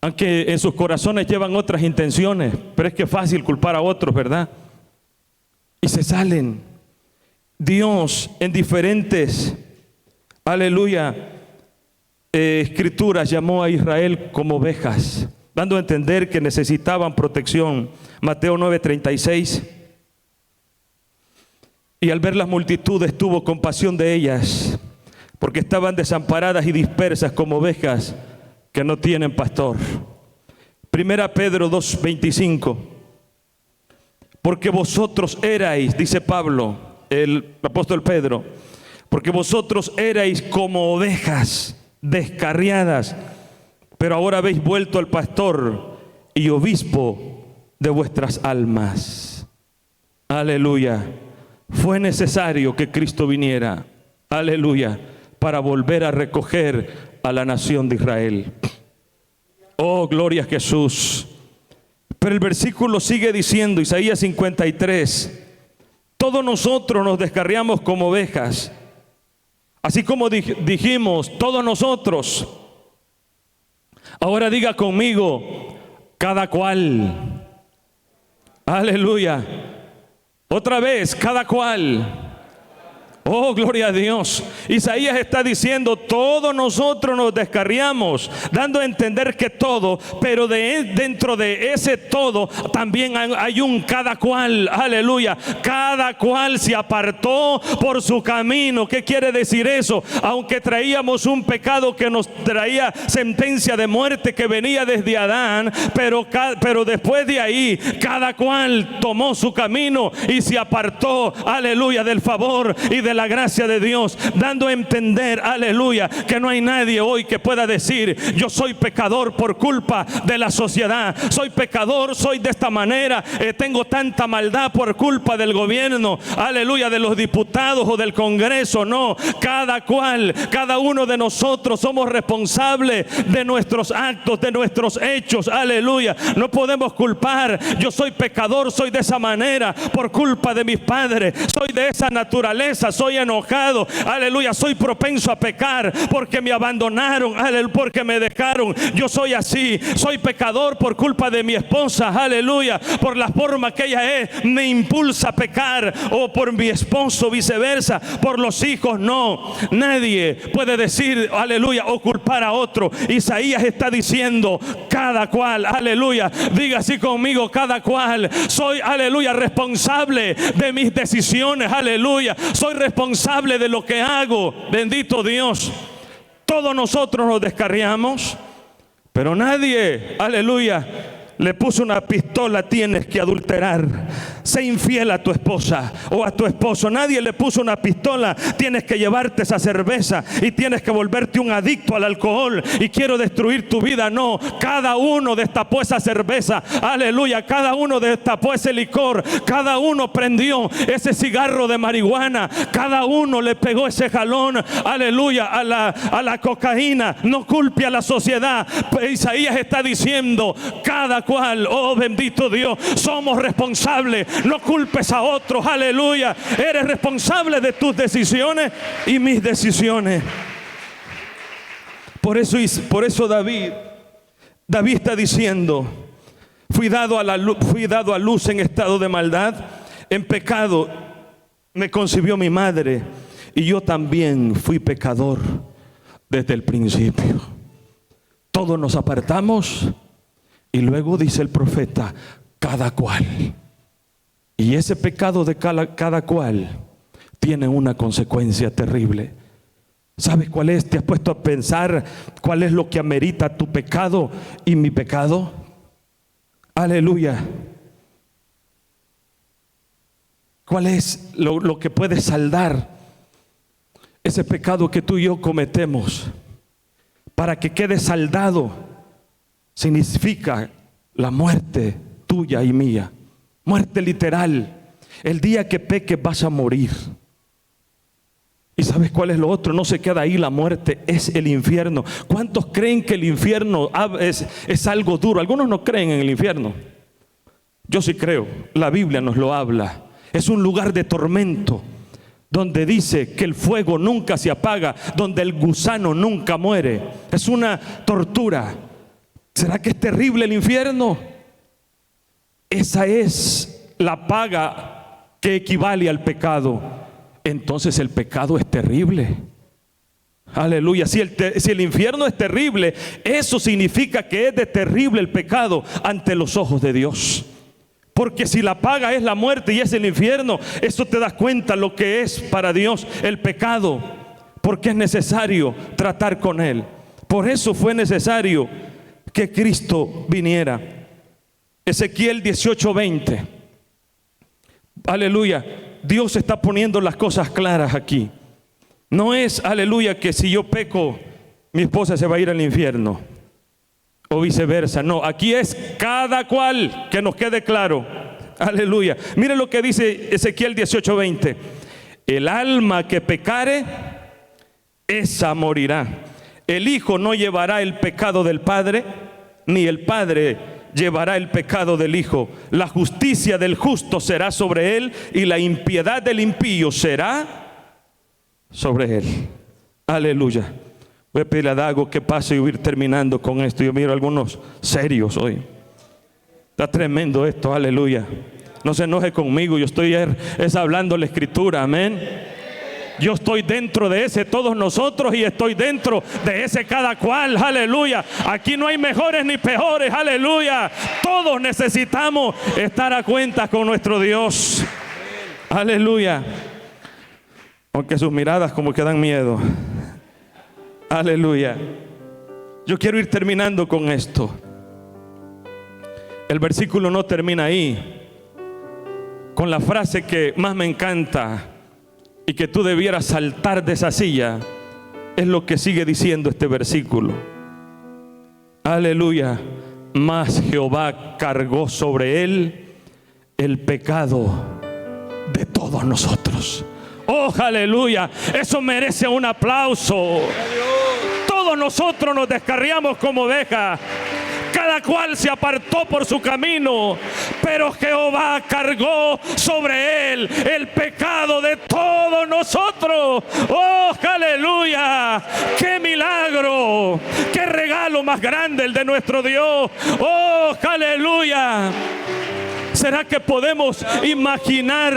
aunque en sus corazones llevan otras intenciones, pero es que es fácil culpar a otros, ¿verdad? Y se salen. Dios en diferentes, aleluya, escrituras llamó a Israel como ovejas, dando a entender que necesitaban protección. Mateo 9:36. Y al ver las multitudes tuvo compasión de ellas, porque estaban desamparadas y dispersas como ovejas que no tienen pastor. Primera Pedro 2:25. Porque vosotros erais, dice Pablo, el apóstol Pedro, porque vosotros erais como ovejas descarriadas, pero ahora habéis vuelto al pastor y obispo de vuestras almas. Aleluya. Fue necesario que Cristo viniera, aleluya, para volver a recoger a la nación de Israel. Oh, gloria a Jesús. Pero el versículo sigue diciendo, Isaías 53, todos nosotros nos descarriamos como ovejas, así como dijimos, todos nosotros. Ahora diga conmigo, cada cual. Aleluya. Otra vez, cada cual. Oh, gloria a Dios. Isaías está diciendo, todos nosotros nos descarriamos, dando a entender que todo, pero dentro de ese todo también hay un cada cual. Aleluya. Cada cual se apartó por su camino. ¿Qué quiere decir eso? Aunque traíamos un pecado que nos traía sentencia de muerte que venía desde Adán, pero después de ahí, cada cual tomó su camino y se apartó, aleluya, del favor y de la gracia de Dios, dando a entender, aleluya, que no hay nadie hoy que pueda decir, yo soy pecador por culpa de la sociedad, soy pecador, soy de esta manera, tengo tanta maldad por culpa del gobierno, aleluya, de los diputados o del Congreso. No, cada cual, cada uno de nosotros somos responsables de nuestros actos, de nuestros hechos, aleluya. No podemos culpar, yo soy pecador, soy de esa manera por culpa de mis padres, soy de esa naturaleza, soy enojado, aleluya, soy propenso a pecar porque me abandonaron, aleluya, porque me dejaron, yo soy así, soy pecador por culpa de mi esposa, aleluya, por la forma que ella es, me impulsa a pecar, o por mi esposo, viceversa, por los hijos. No, nadie puede decir, aleluya, o culpar a otro. Isaías está diciendo, cada cual, aleluya, diga así conmigo, cada cual, soy, aleluya, responsable de mis decisiones, aleluya, soy responsable de lo que hago, bendito Dios. Todos nosotros nos descarriamos, pero nadie, aleluya, le puso una pistola, tienes que adulterar, sé infiel a tu esposa o a tu esposo. Nadie le puso una pistola, tienes que llevarte esa cerveza y tienes que volverte un adicto al alcohol y quiero destruir tu vida. No, cada uno destapó esa cerveza, aleluya, cada uno destapó ese licor, cada uno prendió ese cigarro de marihuana, cada uno le pegó ese jalón, aleluya, a la cocaína. No culpe a la sociedad. Isaías está diciendo, cada cual, oh bendito Dios, somos responsables. No culpes a otros, aleluya. Eres responsable de tus decisiones y mis decisiones. Por eso David está diciendo, fui dado a luz en estado de maldad, en pecado me concibió mi madre, y yo también fui pecador desde el principio. Todos nos apartamos. Y luego dice el profeta, cada cual. Y ese pecado de cada cual tiene una consecuencia terrible. ¿Sabes cuál es? ¿Te has puesto a pensar cuál es lo que amerita tu pecado y mi pecado? Aleluya. ¿Cuál es lo que puede saldar ese pecado que tú y yo cometemos? Para que quede saldado, significa la muerte tuya y mía. Muerte literal. El día que peques vas a morir. ¿Y sabes cuál es lo otro? No se queda ahí la muerte, es el infierno. ¿Cuántos creen que el infierno es algo duro? Algunos no creen en el infierno. Yo sí creo, la Biblia nos lo habla. Es un lugar de tormento, donde dice que el fuego nunca se apaga, donde el gusano nunca muere. Es una tortura ¿Será que es terrible el infierno? Esa es la paga que equivale al pecado. Entonces el pecado es terrible. Aleluya. Si el infierno es terrible, eso significa que es de terrible el pecado ante los ojos de Dios. Porque si la paga es la muerte y es el infierno, eso te das cuenta lo que es para Dios el pecado. Porque es necesario tratar con él. Por eso fue necesario que Cristo viniera. Ezequiel 18:20. Aleluya. Dios está poniendo las cosas claras aquí. No es, aleluya, que si yo peco, mi esposa se va a ir al infierno, o viceversa. No, aquí es cada cual, que nos quede claro. Aleluya. Mire lo que dice Ezequiel 18:20. El alma que pecare, esa morirá. El hijo no llevará el pecado del padre, ni el padre llevará el pecado del hijo. La justicia del justo será sobre él, y la impiedad del impío será sobre él. Aleluya. Voy a pedirle a Dago que pase y voy a ir terminando con esto. Yo miro algunos serios hoy. Está tremendo esto. Aleluya. No se enoje conmigo. Yo estoy hablando la escritura. Amén. Yo estoy dentro de ese todos nosotros, y estoy dentro de ese cada cual. Aleluya. Aquí no hay mejores ni peores. Aleluya. Todos necesitamos estar a cuentas con nuestro Dios. Aleluya. Aunque sus miradas como que dan miedo. Aleluya. Yo quiero ir terminando con esto. El versículo no termina ahí, con la frase que más me encanta y que tú debieras saltar de esa silla. Es lo que sigue diciendo este versículo. Aleluya. Mas Jehová cargó sobre él el pecado de todos nosotros. Oh, aleluya. Eso merece un aplauso. Todos nosotros nos descarriamos como ovejas. Cada cual se apartó por su camino, pero Jehová cargó sobre él el pecado de todos nosotros. Oh, aleluya. Qué milagro, qué regalo más grande el de nuestro Dios. Oh, aleluya. ¿Será que podemos imaginar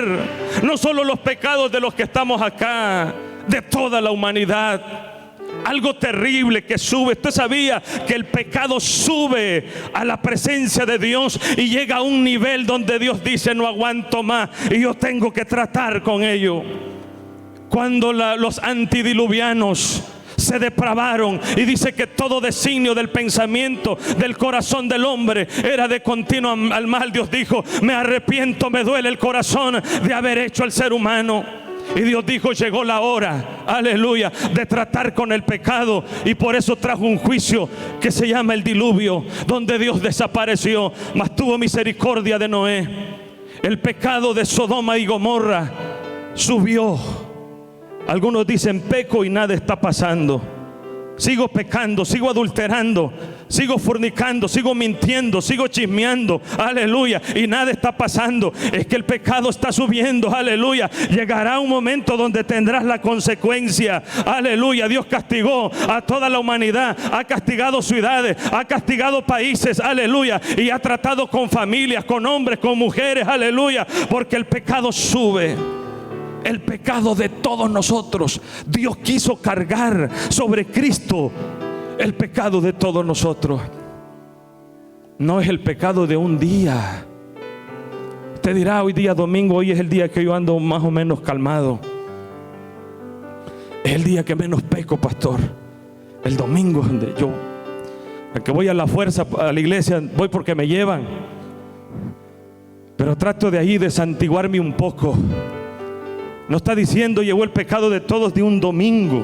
no solo los pecados de los que estamos acá, de toda la humanidad? Algo terrible que sube. Usted sabía que el pecado sube a la presencia de Dios y llega a un nivel donde Dios dice: no aguanto más y yo tengo que tratar con ello. Cuando los antidiluvianos se depravaron, y dice que todo designio del pensamiento del corazón del hombre era de continuo al mal, Dios dijo: me arrepiento, me duele el corazón de haber hecho al ser humano. Y Dios dijo: llegó la hora, aleluya, de tratar con el pecado. Y por eso trajo un juicio que se llama el diluvio, donde Dios desapareció, mas tuvo misericordia de Noé. El pecado de Sodoma y Gomorra subió. Algunos dicen: peco y nada está pasando. Sigo pecando, sigo adulterando, sigo fornicando, sigo mintiendo, sigo chismeando, aleluya, y nada está pasando. Es que el pecado está subiendo, aleluya. Llegará un momento donde tendrás la consecuencia, aleluya. Dios castigó a toda la humanidad, ha castigado ciudades, ha castigado países, aleluya, y ha tratado con familias, con hombres, con mujeres, aleluya, porque el pecado sube. El pecado de todos nosotros. Dios quiso cargar sobre Cristo el pecado de todos nosotros. No es el pecado de un día. Usted dirá: hoy día domingo, hoy es el día que yo ando más o menos calmado. Es el día que menos peco, pastor. El domingo, donde yo, a que voy a la fuerza a la iglesia, voy porque me llevan. Pero trato de ahí de santiguarme un poco. No está diciendo: llegó el pecado de todos de un domingo,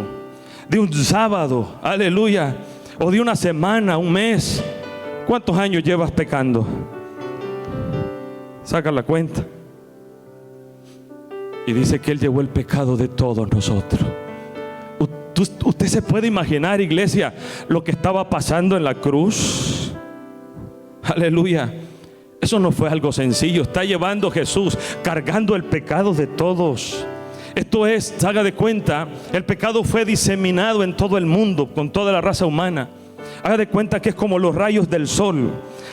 de un sábado, aleluya, o de una semana, un mes. ¿Cuántos años llevas pecando? Saca la cuenta. Y dice que Él llevó el pecado de todos nosotros. ¿Usted se puede imaginar, iglesia, lo que estaba pasando en la cruz? Aleluya. Eso no fue algo sencillo. Está llevando Jesús, cargando el pecado de todos. Esto es, haga de cuenta, el pecado fue diseminado en todo el mundo, con toda la raza humana. Haga de cuenta que es como los rayos del sol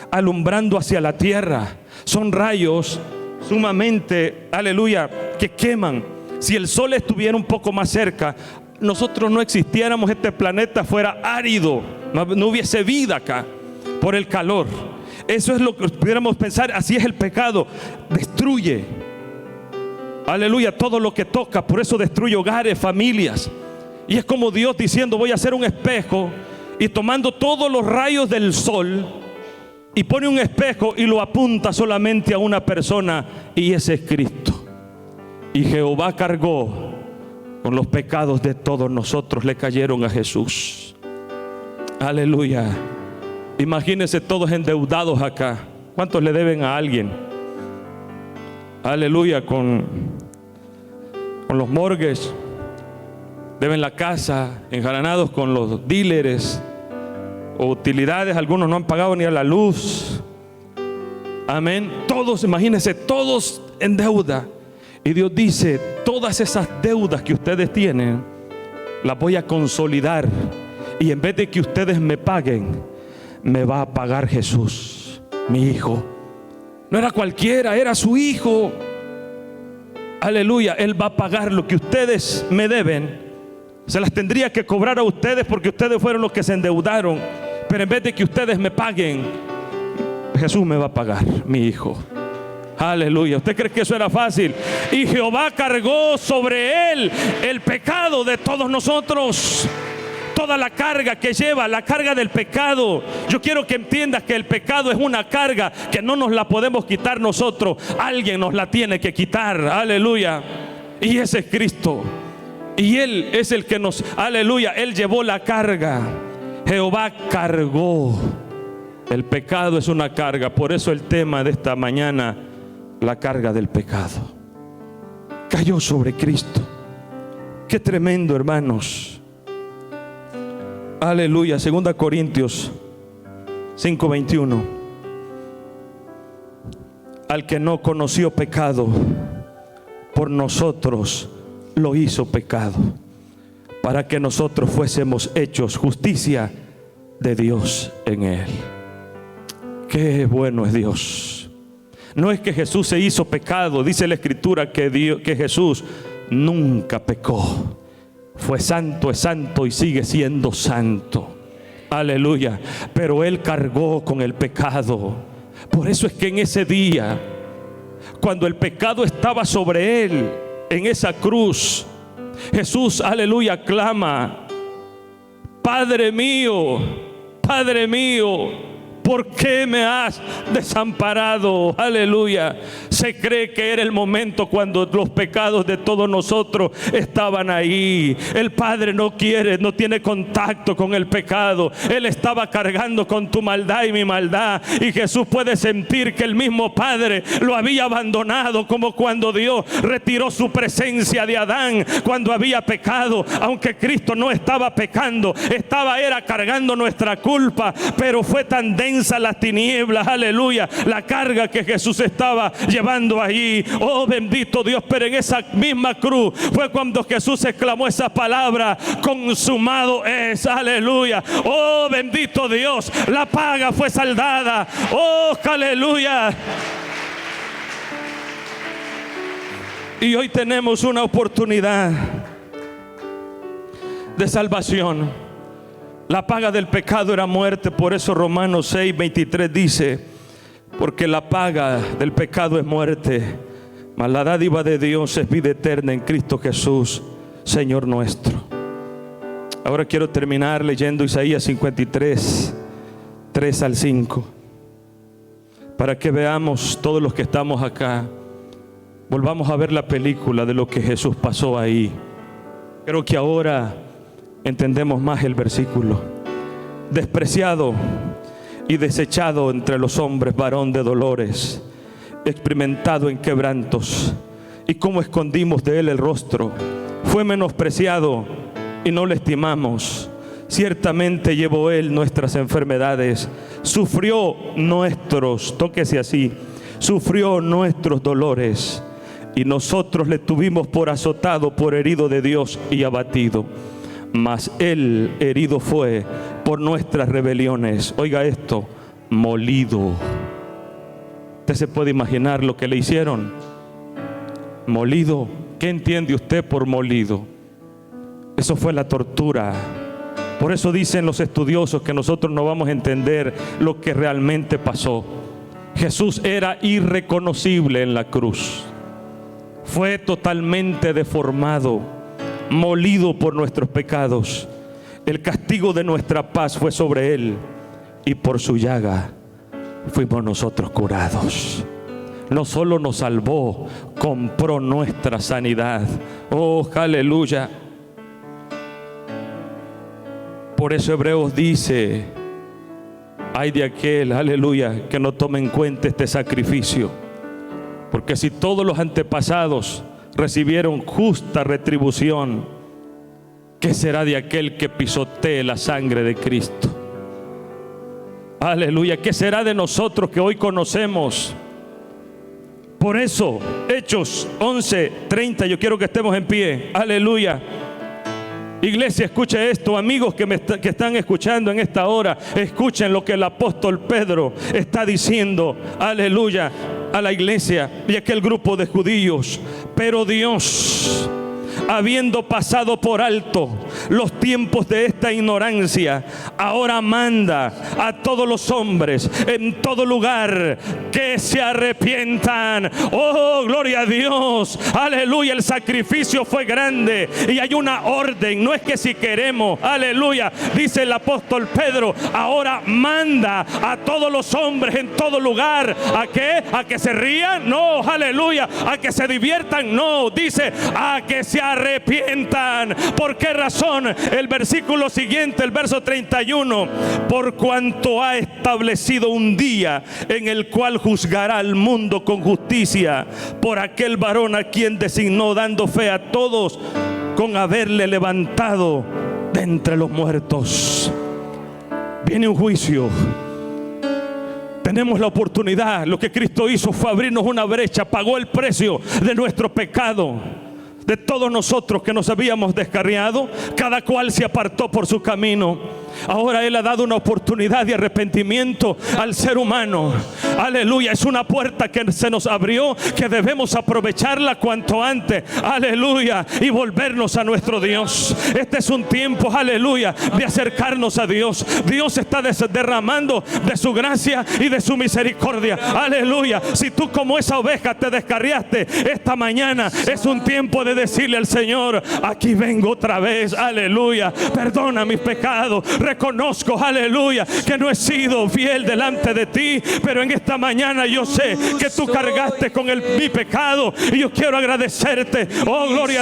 alumbrando hacia la tierra. Son rayos sumamente, aleluya, que queman. Si el sol estuviera un poco más cerca, nosotros no existiéramos, este planeta fuera árido, no hubiese vida acá por el calor. Eso es lo que pudiéramos pensar. Así es el pecado, destruye, aleluya, todo lo que toca. Por eso destruye hogares, familias. Y es como Dios diciendo: voy a hacer un espejo, y tomando todos los rayos del sol, y pone un espejo y lo apunta solamente a una persona, y ese es Cristo. Y Jehová cargó con los pecados de todos nosotros, le cayeron a Jesús. Aleluya. Imagínense todos endeudados acá. ¿Cuántos le deben a alguien? Aleluya, con los mortgages, deben la casa, enjaranados con los dealers o utilidades. Algunos no han pagado ni a la luz. Amén. Todos, imagínense, todos en deuda. Y Dios dice: todas esas deudas que ustedes tienen, las voy a consolidar. Y en vez de que ustedes me paguen, me va a pagar Jesús, mi hijo. No era cualquiera, era su hijo. Aleluya. Él va a pagar lo que ustedes me deben. Se las tendría que cobrar a ustedes, porque ustedes fueron los que se endeudaron. Pero en vez de que ustedes me paguen, Jesús me va a pagar, mi hijo. Aleluya. ¿Usted cree que eso era fácil? Y Jehová cargó sobre él el pecado de todos nosotros. Toda la carga que lleva, la carga del pecado. Yo quiero que entiendas que el pecado es una carga que no nos la podemos quitar nosotros. Alguien nos la tiene que quitar. Aleluya. Y ese es Cristo. Y Él es el que nos, aleluya, Él llevó la carga. Jehová cargó. El pecado es una carga. Por eso el tema de esta mañana: la carga del pecado. Cayó sobre Cristo. Qué tremendo, hermanos. Aleluya. 2 Corintios 5:21. Al que no conoció pecado, por nosotros lo hizo pecado, para que nosotros fuésemos hechos justicia de Dios en él. Qué bueno es Dios. No es que Jesús se hizo pecado. Dice la Escritura que Jesús nunca pecó. Fue santo, es santo y sigue siendo santo. Aleluya. Pero Él cargó con el pecado. Por eso es que en ese día, cuando el pecado estaba sobre Él, en esa cruz, Jesús, aleluya, clama: Padre mío, ¿por qué me has desamparado? Aleluya. Se cree que era el momento cuando los pecados de todos nosotros estaban ahí. El Padre no tiene contacto con el pecado. Él estaba cargando con tu maldad y mi maldad. Y Jesús puede sentir que el mismo Padre lo había abandonado, como cuando Dios retiró su presencia de Adán cuando había pecado. Aunque Cristo no estaba pecando, era cargando nuestra culpa, pero fue tan densa las tinieblas, aleluya, la carga que Jesús estaba llevando allí. Oh, bendito Dios. Pero en esa misma cruz fue cuando Jesús exclamó esa palabra: consumado es. Aleluya. Oh, bendito Dios. La paga fue saldada. Oh, aleluya. Y hoy tenemos una oportunidad de salvación. La paga del pecado era muerte. Por eso Romanos 6:23 dice: porque la paga del pecado es muerte, mas la dádiva de Dios es vida eterna en Cristo Jesús, Señor nuestro. Ahora quiero terminar leyendo Isaías 53, 3 al 5, para que veamos, todos los que estamos acá, volvamos a ver la película de lo que Jesús pasó ahí. Creo que ahora entendemos más el versículo. Despreciado y desechado entre los hombres, varón de dolores, experimentado en quebrantos, y cómo escondimos de él el rostro. Fue menospreciado y no le estimamos. Ciertamente llevó él nuestras enfermedades, sufrió nuestros, tóquese así, sufrió nuestros dolores, y nosotros le tuvimos por azotado, por herido de Dios y abatido. mas Él herido fue por nuestras rebeliones. Oiga esto, molido. ¿Usted se puede imaginar lo que le hicieron? Molido. ¿Qué entiende usted por molido? Eso fue la tortura. Por eso dicen los estudiosos que nosotros no vamos a entender lo que realmente pasó. Jesús era irreconocible en la cruz. Fue totalmente deformado, molido por nuestros pecados. El castigo de nuestra paz fue sobre Él, y por su llaga fuimos nosotros curados. No solo nos salvó, compró nuestra sanidad. Oh, aleluya. Por eso Hebreos dice: ay de aquel, aleluya, que no tome en cuenta este sacrificio. Porque si todos los antepasados recibieron justa retribución, ¿qué será de aquel que pisotee la sangre de Cristo? Aleluya. ¿Qué será de nosotros que hoy conocemos? Por eso, Hechos 11:30, yo quiero que estemos en pie. Aleluya. Iglesia, escuche esto. Amigos que están escuchando en esta hora, escuchen lo que el apóstol Pedro está diciendo. Aleluya. A la iglesia y aquel grupo de judíos. Pero Dios, habiendo pasado por alto los tiempos de esta ignorancia, ahora manda a todos los hombres en todo lugar que se arrepientan. Oh, gloria a Dios. Aleluya. El sacrificio fue grande y hay una orden. No es que si queremos. Aleluya. Dice el apóstol Pedro, ahora manda a todos los hombres en todo lugar. ¿A qué? ¿A que se rían? No. Aleluya. ¿A que se diviertan? No. Dice, a que se arrepientan. ¿Por qué razón? El versículo siguiente, el verso 31, por cuanto ha establecido un día en el cual juzgará al mundo con justicia por aquel varón a quien designó, dando fe a todos con haberle levantado de entre los muertos. Viene un juicio. Tenemos la oportunidad. Lo que Cristo hizo fue abrirnos una brecha, pagó el precio de nuestro pecado. De todos nosotros que nos habíamos descarriado, cada cual se apartó por su camino. Ahora Él ha dado una oportunidad de arrepentimiento al ser humano. Aleluya. Es una puerta que se nos abrió, que debemos aprovecharla cuanto antes. Aleluya. Y volvernos a nuestro Dios. Este es un tiempo, aleluya, de acercarnos a Dios. Dios está derramando de su gracia y de su misericordia. Aleluya. Si tú como esa oveja te descarriaste, esta mañana es un tiempo de decirle al Señor: aquí vengo otra vez. Aleluya. Perdona mis pecados. Reconozco, aleluya, que no he sido fiel delante de ti, pero en esta mañana yo sé que tú cargaste con mi pecado y yo quiero agradecerte. Oh, gloria